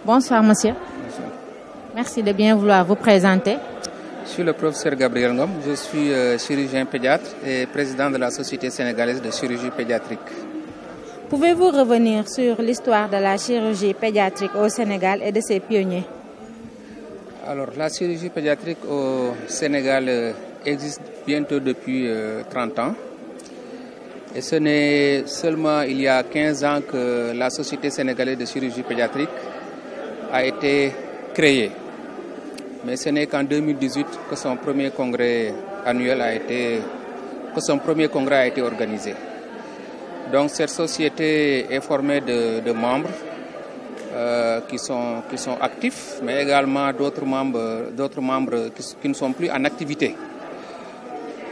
Bonsoir monsieur. Bonsoir. Merci de bien vouloir vous présenter. Je suis le professeur Gabriel Ngom, je suis chirurgien pédiatre et président de la Société sénégalaise de chirurgie pédiatrique. Pouvez-vous revenir sur l'histoire de la chirurgie pédiatrique au Sénégal et de ses pionniers? Alors, la chirurgie pédiatrique au Sénégal existe bientôt depuis 30 ans. Et ce n'est seulement il y a 15 ans que la Société sénégalaise de chirurgie pédiatrique a été créée. Mais ce n'est qu'en 2018 que son premier congrès annuel a été organisé. Donc cette société est formée de membres qui sont actifs, mais également d'autres membres qui ne sont plus en activité.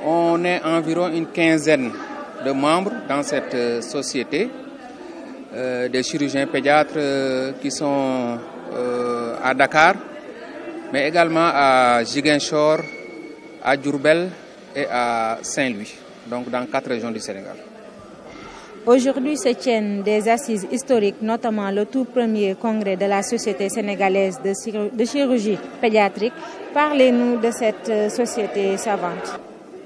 On est environ une quinzaine de membres dans cette société, des chirurgiens pédiatres qui sont à Dakar, mais également à Ziguinchor, à Diourbel et à Saint-Louis, donc dans 4 régions du Sénégal. Aujourd'hui se tiennent des assises historiques, notamment le tout premier congrès de la Société sénégalaise de chirurgie pédiatrique. Parlez-nous de cette société savante.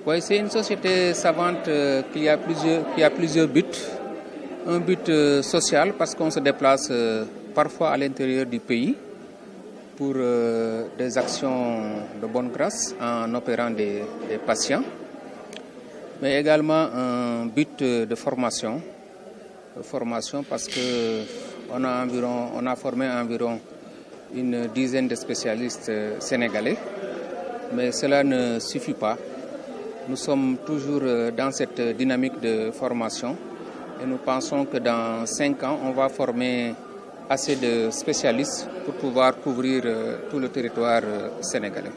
Oui, c'est une société savante qui a plusieurs buts. Un but social parce qu'on se déplace parfois à l'intérieur du pays pour des actions de bonne grâce en opérant des patients. Mais également un but de formation. Parce que on a formé environ une dizaine de spécialistes sénégalais. Mais cela ne suffit pas. Nous sommes toujours dans cette dynamique de formation et nous pensons que dans 5 ans, on va former assez de spécialistes pour pouvoir couvrir tout le territoire sénégalais.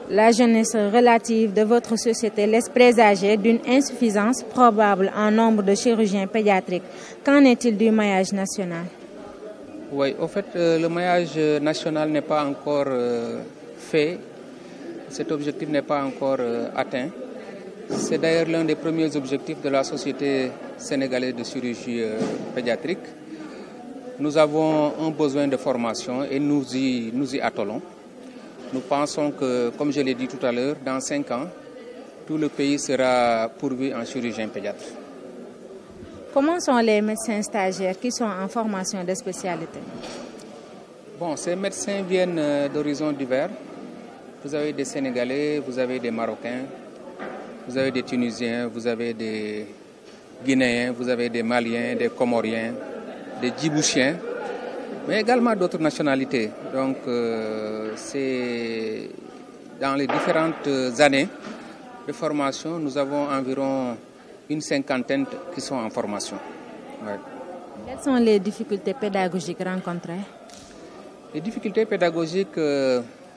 La jeunesse relative de votre société laisse présager d'une insuffisance probable en nombre de chirurgiens pédiatriques. Qu'en est-il du maillage national? Oui, au fait, le maillage national n'est pas encore fait. Cet objectif n'est pas encore atteint. C'est d'ailleurs l'un des premiers objectifs de la Société sénégalaise de chirurgie pédiatrique. Nous avons un besoin de formation et nous y attelons. Nous pensons que, comme je l'ai dit tout à l'heure, dans 5 ans, tout le pays sera pourvu en chirurgien pédiatre. Comment sont les médecins stagiaires qui sont en formation de spécialité? Bon, ces médecins viennent d'horizons divers. Vous avez des Sénégalais, vous avez des Marocains, vous avez des Tunisiens, vous avez des Guinéens, vous avez des Maliens, des Comoriens, des Djiboutiens, mais également d'autres nationalités. Donc, c'est dans les différentes années de formation, nous avons environ une 50aine qui sont en formation. Ouais. Quelles sont les difficultés pédagogiques rencontrées? Les difficultés pédagogiques,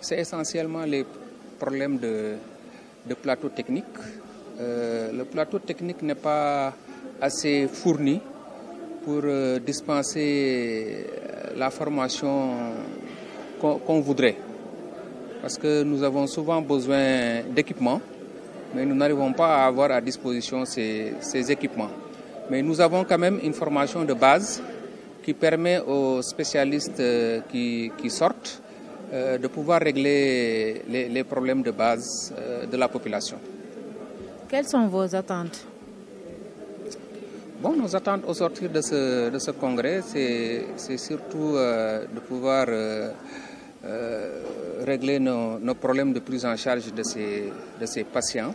c'est essentiellement les problèmes de plateau technique. Le plateau technique n'est pas assez fourni pour dispenser la formation qu'on voudrait. Parce que nous avons souvent besoin d'équipements, mais nous n'arrivons pas à avoir à disposition ces équipements. Mais nous avons quand même une formation de base qui permet aux spécialistes qui sortent de pouvoir régler les problèmes de base de la population. Quelles sont vos attentes? Bon, nos attentes au sortir de ce congrès, c'est surtout de pouvoir régler nos problèmes de prise en charge de ces patients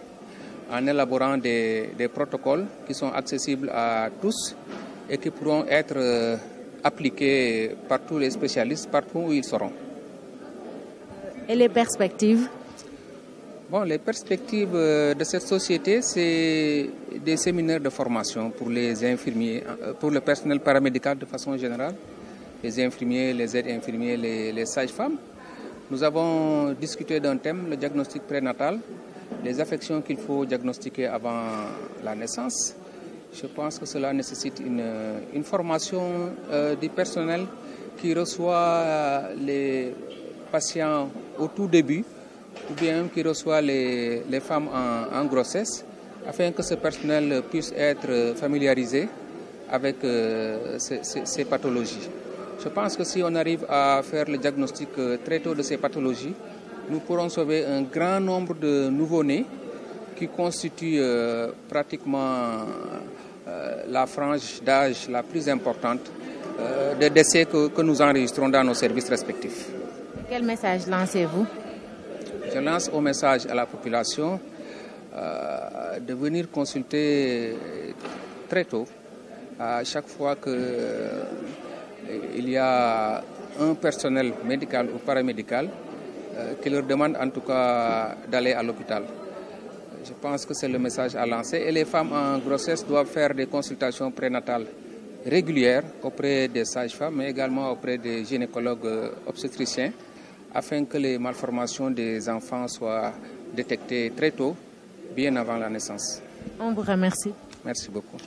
en élaborant des protocoles qui sont accessibles à tous et qui pourront être appliqués par tous les spécialistes partout où ils seront. Et les perspectives? Bon, les perspectives de cette société, c'est des séminaires de formation pour les infirmiers, pour le personnel paramédical de façon générale, les infirmiers, les aides-infirmiers, les sages-femmes. Nous avons discuté d'un thème, le diagnostic prénatal, les affections qu'il faut diagnostiquer avant la naissance. Je pense que cela nécessite une formation du personnel qui reçoit les patients au tout début, ou bien qui reçoit les femmes en grossesse, afin que ce personnel puisse être familiarisé avec ces pathologies. Je pense que si on arrive à faire le diagnostic très tôt de ces pathologies, nous pourrons sauver un grand nombre de nouveau-nés qui constituent pratiquement la frange d'âge la plus importante de décès que nous enregistrons dans nos services respectifs. Quel message lancez-vous? Je lance au message à la population de venir consulter très tôt, à chaque fois qu'il y a un personnel médical ou paramédical qui leur demande en tout cas d'aller à l'hôpital. Je pense que c'est le message à lancer. Et les femmes en grossesse doivent faire des consultations prénatales régulières auprès des sages-femmes, mais également auprès des gynécologues obstétriciens, afin que les malformations des enfants soient détectées très tôt, bien avant la naissance. On vous remercie. Merci beaucoup.